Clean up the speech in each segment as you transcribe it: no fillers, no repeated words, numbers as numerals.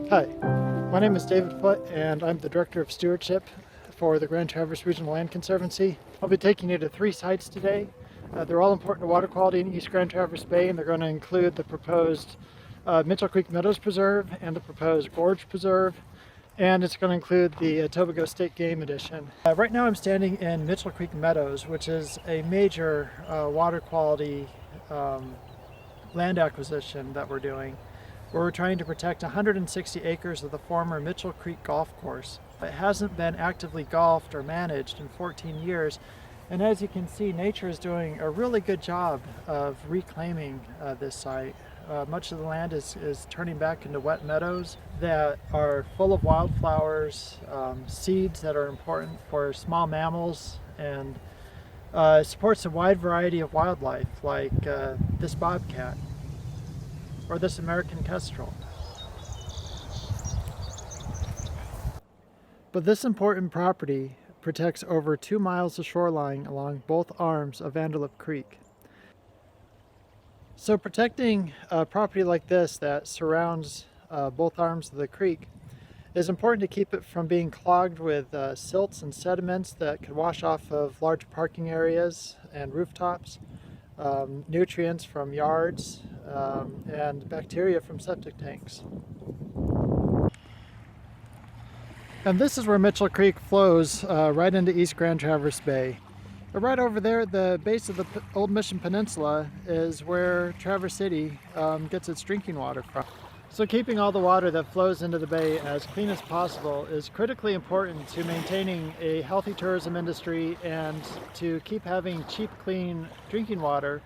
Hi, my name is David Foote and I'm the Director of Stewardship for the Grand Traverse Regional Land Conservancy. I'll be taking you to 3 sites today. They're all important to water quality in East Grand Traverse Bay, and they're going to include the proposed Mitchell Creek Meadows Preserve and the proposed Gorge Preserve, and it's going to include the Tobago State Game Edition. Right now I'm standing in Mitchell Creek Meadows, which is a major water quality land acquisition that we're doing, where we're trying to protect 160 acres of the former Mitchell Creek Golf Course. It hasn't been actively golfed or managed in 14 years, and as you can see, nature is doing a really good job of reclaiming this site. Much of the land is turning back into wet meadows that are full of wildflowers, seeds that are important for small mammals, and supports a wide variety of wildlife like this bobcat or this American kestrel. But this important property protects over 2 miles of shoreline along both arms of Vanderlip Creek. So protecting a property like this that surrounds both arms of the creek is important to keep it from being clogged with silts and sediments that could wash off of large parking areas and rooftops, nutrients from yards, and bacteria from septic tanks. And this is where Mitchell Creek flows right into East Grand Traverse Bay. Right over there at the base of the Old Mission Peninsula is where Traverse City gets its drinking water from. So keeping all the water that flows into the bay as clean as possible is critically important to maintaining a healthy tourism industry and to keep having cheap, clean drinking water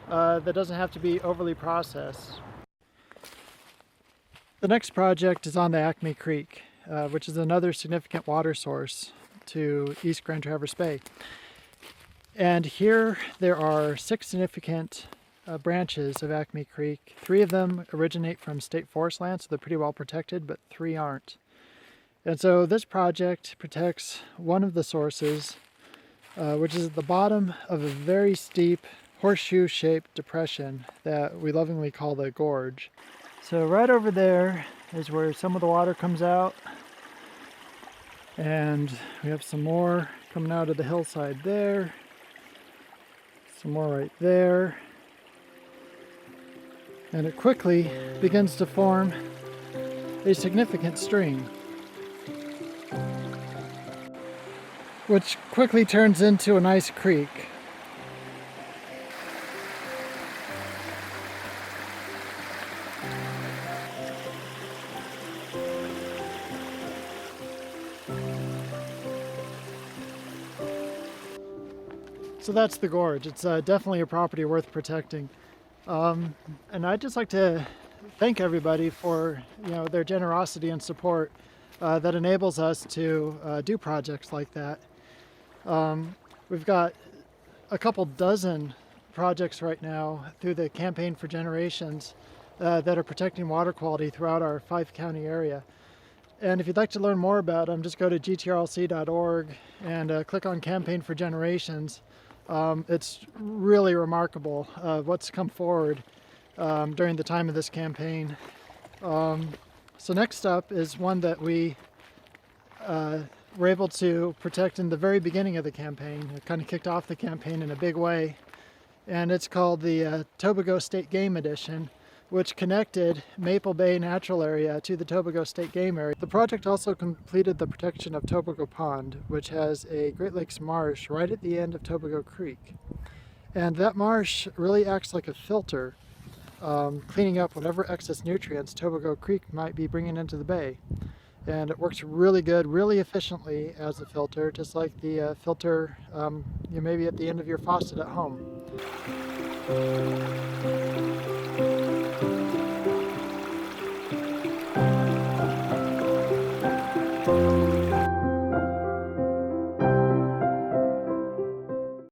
that doesn't have to be overly processed. The next project is on the Acme Creek, which is another significant water source to East Grand Traverse Bay. And here there are 6 significant branches of Acme Creek. 3 of them originate from state forest land, so they're pretty well protected, but 3 aren't. And so this project protects one of the sources, which is at the bottom of a very steep horseshoe-shaped depression that we lovingly call the gorge. So right over there is where some of the water comes out, and we have some more coming out of the hillside there, some more right there, and it quickly begins to form a significant stream, which quickly turns into a nice creek. So that's the gorge. It's definitely a property worth protecting. And I'd just like to thank everybody for their generosity and support that enables us to do projects like that. We've got a couple dozen projects right now through the Campaign for Generations that are protecting water quality throughout our 5-county area. And if you'd like to learn more about them, just go to gtrlc.org and click on Campaign for Generations. It's really remarkable what's come forward during the time of this campaign. So next up is one that we were able to protect in the very beginning of the campaign. It kind of kicked off the campaign in a big way, and it's called the Tobago State Game Edition, which connected Maple Bay Natural Area to the Tobago State Game Area. The project also completed the protection of Tobago Pond, which has a Great Lakes marsh right at the end of Tobago Creek. And that marsh really acts like a filter, cleaning up whatever excess nutrients Tobago Creek might be bringing into the bay. And it works really good, really efficiently as a filter, just like the filter you may be at the end of your faucet at home.